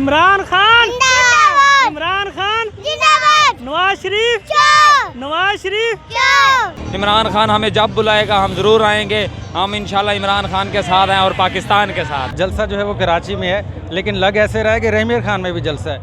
इमरान खान जिंदाबाद, इमरान खान जिंदाबाद, नवाज शरीफ जाओ, नवाज शरीफ जाओ। इमरान खान हमें जब बुलाएगा हम ज़रूर आएंगे। हम इंशाल्लाह इमरान खान के साथ हैं और पाकिस्तान के साथ। जलसा जो है वो कराची में है, लेकिन लग ऐसे रहा है कि रहीम खान में भी जलसा है।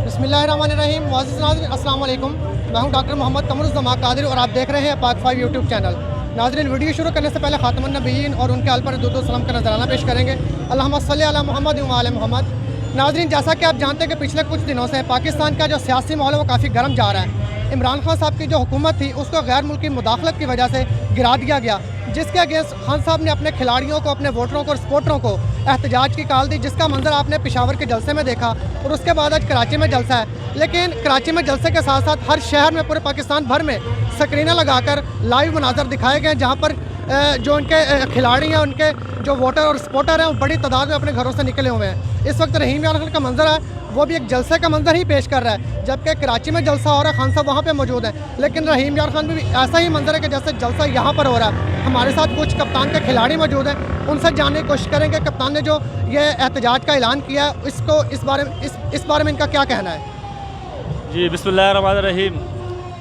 बिस्मिल्लाहिर्रहमानिर्रहीम। मुअज़्ज़िज़ नाज़रीन, अस्सलाम वालेकुम। मैं हूं डॉक्टर मोहम्मद कमरुज़्ज़मा कादिर और आप देख रहे हैं पाक 5 यूट्यूब चैनल। नाज़रीन, वीडियो शुरू करने से पहले ख़ातमुन नबिय्यीन और उनके आल पर दुरूद व सलाम का नज़राना पेश करेंगे। अल्लाहुम्मा सल्लि अला मुहम्मद व आले मोहम्मद। नाज़रीन, जैसा कि आप जानते हैं कि पिछले कुछ दिनों से पाकिस्तान का जो सियासी माहौल है वो काफ़ी गर्म जा रहा है। इमरान खान साहब की जो हुकूमत थी उसको गैर मुल्की मुदाखलत की वजह से गिरा दिया गया, जिसके अगेंस्ट खान साहब ने अपने खिलाड़ियों को, अपने वोटरों को और सपोर्टरों को एहतजाज की कॉल दी, जिसका मंजर आपने पेशावर के जलसे में देखा और उसके बाद आज कराची में जलसा है। लेकिन कराची में जलसे के साथ साथ हर शहर में, पूरे पाकिस्तान भर में स्क्रीनें लगाकर लाइव मनाजर दिखाए गए, जहाँ पर जो उनके खिलाड़ी हैं, उनके जो वोटर और सपोर्टर हैं वो बड़ी तादाद में अपने घरों से निकले हुए हैं। इस वक्त रहीम इमरान खान का मंजर है वो भी एक जलसे का मंजर ही पेश कर रहा है, जबकि कराची में जलसा हो रहा है, खान साहब वहाँ पे मौजूद हैं। लेकिन रहीम इमरान खान भी ऐसा ही मंजर है कि जैसे जलसा यहाँ पर हो रहा है। हमारे साथ कुछ कप्तान के खिलाड़ी मौजूद हैं, उनसे जानने की कोशिश करेंगे कप्तान ने जो ये एहतजाज का ऐलान किया है इसको इस बारे में इनका क्या कहना है। जी बिस्मिल्लाहिर्रहमानिर्रहीम।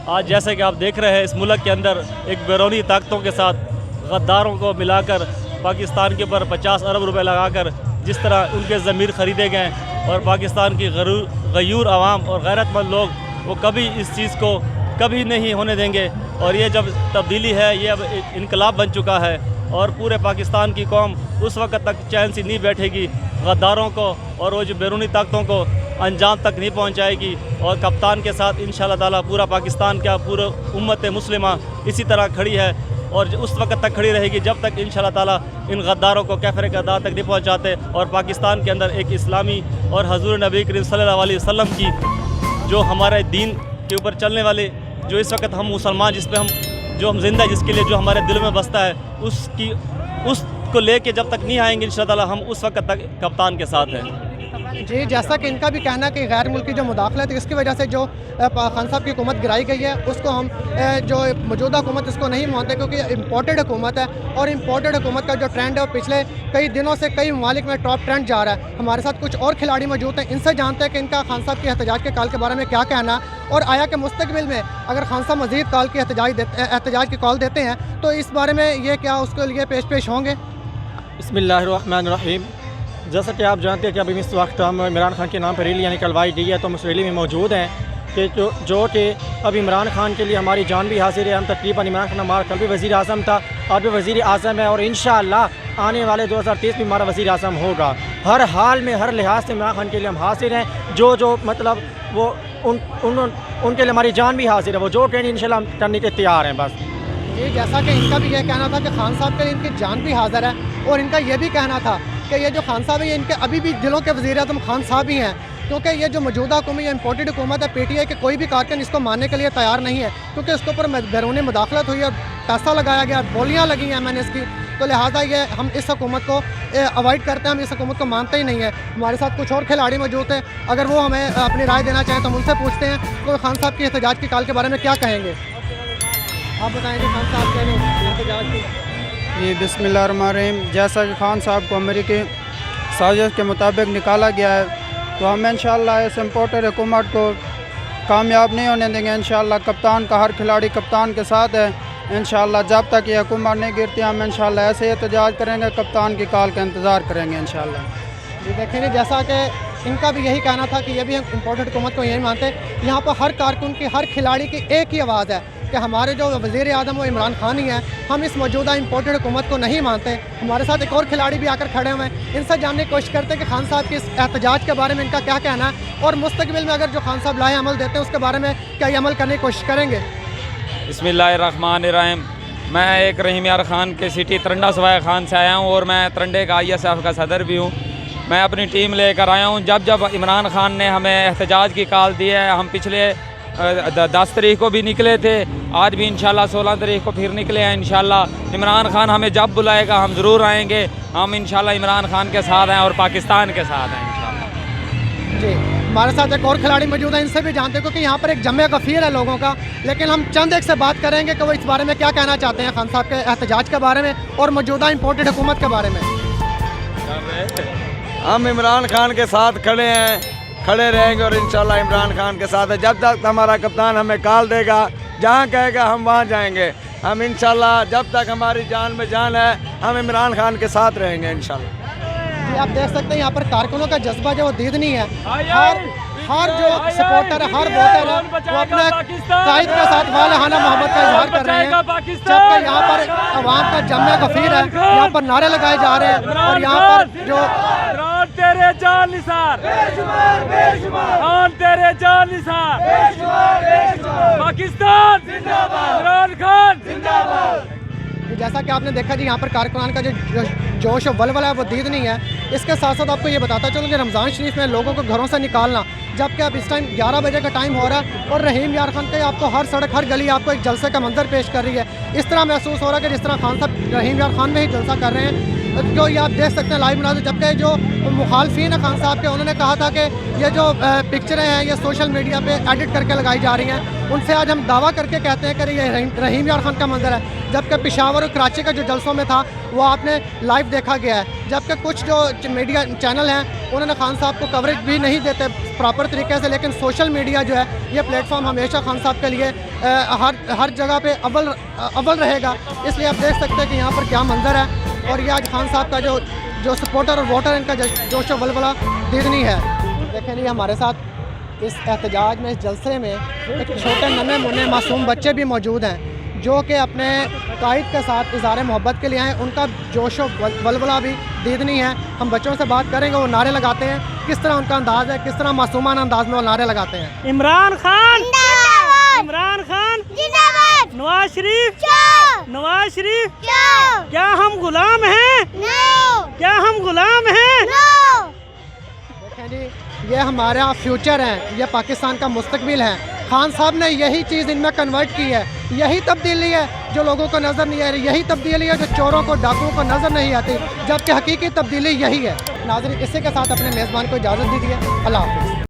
आज जैसे कि आप देख रहे हैं इस मुल्क के अंदर एक बैरूनी ताकतों के साथ गद्दारों को मिलाकर पाकिस्तान के ऊपर 50 अरब रुपए लगाकर जिस तरह उनके ज़मीर ख़रीदे गए और पाकिस्तान की गयूर आवाम और गैरतमंद लोग वो कभी इस चीज़ को कभी नहीं होने देंगे। और ये जब तब्दीली है, ये अब एक इनकलाब बन चुका है और पूरे पाकिस्तान की कौम उस वक्त तक चैन से नहीं बैठेगी गद्दारों को और वो जो बैरूनी ताकतों को अंजाम तक नहीं पहुंचाएगी। और कप्तान के साथ इंशाअल्लाह ताला पूरा पाकिस्तान का पूरा उम्मत मुस्लिमा इसी तरह खड़ी है और उस वक्त तक खड़ी रहेगी जब तक इंशाअल्लाह ताला इन गद्दारों को कैफर क़दा तक नहीं पहुंचाते और पाकिस्तान के अंदर एक इस्लामी और हज़ूर नबी करीम सल्लल्लाहु अलैहि वसल्लम की जो हमारे दीन के ऊपर चलने वाले जो इस वक्त हम मुसलमान जिस पे हम जिंदा, जिसके लिए जो हमारे दिल में बसता है उसको लेके जब तक नहीं आएंगे इंशाअल्लाह ताला हम उस वक्त तक कप्तान के साथ हैं। जी, जैसा कि इनका भी कहना है कि गैर मुल्की जो मुदाखलत है इसकी वजह से जो खान साहब की हुकूमत गिराई गई है उसको हम जो मौजूदा हुकूमत इसको नहीं मानते, क्योंकि इम्पोर्टेड हुकूमत है और इम्पोर्टेड हुकूमत का जो ट्रेंड है वो पिछले कई दिनों से कई ममालिक में टॉप ट्रेंड जा रहा है। हमारे साथ कुछ और खिलाड़ी मौजूद हैं, इनसे जानते हैं कि इनका खान साहब के एहतजाज के कॉल के बारे में क्या कहना है और आया कि मुस्तकबिल में अगर खान साहब मज़ीद कॉल की एहतजाज की कॉल देते हैं तो इस बारे में ये क्या उसके लिए पेश होंगे। बिस्मिल्लाहिर्रहमानिर्रहीम। जैसा कि आप जानते हैं कि अभी इस वक्त हम इमरान खान के नाम पर रैली निकलवाई गई है, तो हम उस रैली में मौजूद हैं कि जो कि अब इमरान खान के लिए हमारी जान भी हाजिर है। हम तकरीबन इमरान खान हमारा कल भी वज़ीर आज़म था, आज भी वज़ीर आज़म है और इंशाअल्लाह आने वाले 2023 में हमारा वज़ीर आज़म होगा। हर हाल में हर लिहाज से इमरान खान के लिए हम हाजिर हैं। जो मतलब वो उनके लिए हमारी जान भी हाजिर है, वो जो ट्रेनिंग इंशाअल्लाह हम करने के तैयार हैं। बस ये जैसा कि इनका भी यह कहना था कि खान साहब के लिए इनकी जान भी हाजिर है और इनका ये भी कहना था कि ये जो खान साहब है ये इनके अभी भी दिलों के वज़ीर आज़म खान साहब ही हैं, क्योंकि ये जो मौजूदा हुकूमत या इम्पोर्टेड हुकूमत है PTI के कोई भी कारकुन इसको मानने के लिए तैयार नहीं है, क्योंकि इसके ऊपर बैरूनी मुदाखलत हुई और पैसा लगाया गया, बोलियाँ लगी हैं MNS की, तो लिहाजा ये हम इस हुकूमत को अवॉइड करते हैं, हम इस हुकूमत को मानते ही नहीं है। हमारे साथ कुछ और खिलाड़ी मौजूद हैं, अगर वो हमें अपनी राय देना चाहें तो हम उनसे पूछते हैं तो खान साहब की एहतजाज की कॉल के बारे में क्या कहेंगे। आप बताएँगे खान साहब के एहतजाज की। जी बिस्मिल्लाहिर्रहमानिर्रहीम। जैसा कि खान साहब को अमेरिकी साजिश के मुताबिक निकाला गया है, तो हम इंशाअल्लाह इस इम्पोर्टेड हुकूमत को कामयाब नहीं होने देंगे। इंशाअल्लाह कप्तान का हर खिलाड़ी कप्तान के साथ है। इंशाअल्लाह जब तक ये हुकूमत नहीं गिरती हम इंशाअल्लाह ऐसे एहतजाज करेंगे, कप्तान की कॉल का इंतज़ार करेंगे इंशाअल्लाह। जी देखेंगे, जैसा कि इनका भी यही कहना था कि ये भी हम इम्पोर्टेड हुकूमत को यही मानते हैं। यहाँ पर हर कारकुन की, हर खिलाड़ी की एक ही आवाज़ है कि हमारे जो वज़ीर आज़म वो इमरान खान ही है, हम इस मौजूदा इम्पोर्टेड हुकूमत को नहीं मानते। हमारे साथ एक और खिलाड़ी भी आकर खड़े हुए हैं, इनसे जानने की कोशिश करते हैं कि खान साहब की इस एहतजाज के बारे में इनका क्या कहना है और मुस्तकबिल में अगर जो खान साहब लाए अमल देते हैं उसके बारे में क्या ये अमल करने की कोशिश करेंगे। बिस्मिल्लाहिर्रहमानिर्रहीम। मैं एक रहीम यार खान के सिटी तरंडा सवाया खान से आया हूँ और मैं तरंडे का ISF का सदर भी हूँ। मैं अपनी टीम लेकर आया हूँ। जब इमरान खान ने हमें एहतजाज की कॉल दी है, हम पिछले 10 तारीख को भी निकले थे, आज भी इंशाल्लाह 16 तारीख को फिर निकले हैं। इंशाल्लाह इमरान खान हमें जब बुलाएगा हम ज़रूर आएंगे। हम इंशाल्लाह इमरान खान के साथ हैं और पाकिस्तान के साथ हैं इंशाल्लाह। जी, हमारे साथ एक और खिलाड़ी मौजूद है, इनसे भी जानते हैं क्योंकि यहाँ पर एक जमे गफ़ीर है लोगों का। लेकिन हम चंद एक से बात करेंगे कि वो इस बारे में क्या कहना चाहते हैं खान साहब के एहतजाज के बारे में और मौजूदा इम्पोर्टेड हुकूमत के बारे में। हम इमरान खान के साथ खड़े हैं, खड़े रहेंगे और इंशाल्लाह इमरान खान के साथ है। जब तक हमारा कप्तान हमें कॉल देगा, जहाँ कहेगा हम वहाँ जाएंगे। हम इंशाल्लाह जब तक हमारी जान में जान है हम इमरान खान के साथ रहेंगे इंशाल्लाह। जी आप देख सकते हैं यहाँ पर कारकुनों का जज्बा जो दीदनी है, हर जो सपोर्टर है, हर वोटर है, वो अपने कायद के साथ वालहाना मोहब्बत का इजहार कर रहे हैं। जबकि यहाँ पर अवाम का जम्मे गफीर है, यहाँ पर नारे लगाए जा रहे हैं और यहाँ पर जो तेरे जान निसार खान, तेरे जान निसार पाकिस्तान इमरान खान जिंदाबाद। जैसा कि आपने देखा जी यहाँ पर कारकुनान का जो जोश और वलवला है वो दीद नहीं है। इसके साथ साथ आपको ये बताता चलूँ कि रमज़ान शरीफ में लोगों को घरों से निकालना, जबकि अब इस टाइम 11 बजे का टाइम हो रहा है और रहीम यार खान के आपको हर सड़क हर गली आपको एक जलसे का मंजर पेश कर रही है। इस तरह महसूस हो रहा है कि जिस तरह खान साहब रहीम यार खान में ही जलसा कर रहे हैं, जो ये आप देख सकते हैं लाइव मुनाज़िर। जबकि जो मुखालफीन है खान साहब के, उन्होंने कहा था कि ये जो पिक्चरें हैं ये सोशल मीडिया पे एडिट करके लगाई जा रही हैं। उनसे आज हम दावा करके कहते हैं कि ये रहीम यार खान का मंजर है। जबकि पेशावर और कराची का जो जलसों में था वो आपने लाइव देखा गया है। जबकि कुछ जो मीडिया चैनल हैं उन्होंने खान साहब को कवरेज भी नहीं देते प्रॉपर तरीके से, लेकिन सोशल मीडिया जो है ये प्लेटफॉर्म हमेशा खान साहब के लिए हर जगह पे अव्वल रहेगा। इसलिए आप देख सकते हैं कि यहाँ पर क्या मंजर है और ये आज खान साहब का जो सपोर्टर और वोटर इनका जोश व वलवला दीदनी है। देखें जी हमारे साथ इस एहतजाज में, इस जलसे में एक छोटे नन्हे मुन्ने मासूम बच्चे भी मौजूद हैं जो कि अपने कायद के साथ इज़हार मोहब्बत के लिए आए। उनका जोश व वलवला भी दीदनी है। हम बच्चों से बात करेंगे, वो नारे लगाते हैं, किस तरह उनका अंदाज़ है, किस तरह मासूमाना अंदाज में वो नारे लगाते हैं। इमरान खान जिंदाबाद, इमरान खान जिंदाबाद, नवाज शरीफ जाओ, नवाज शरीफ जाओ, क्या हम गुलाम हैं? नो, क्या हम गुलाम हैं? नो। देखें जी ये हमारा फ्यूचर है, ये पाकिस्तान का मुस्तकबिल है। खान साहब ने यही चीज़ इनमें कन्वर्ट की है। यही तब्दीली है जो लोगों को नज़र नहीं आ रही, यही तब्दीली है जो चोरों को डाकुओं को नज़र नहीं आती, जबकि हकीकी तब्दीली यही है। नाज़रीन इसी के साथ अपने मेज़बान को इजाज़त दीजिए। अल्लाह हाफ़िज़।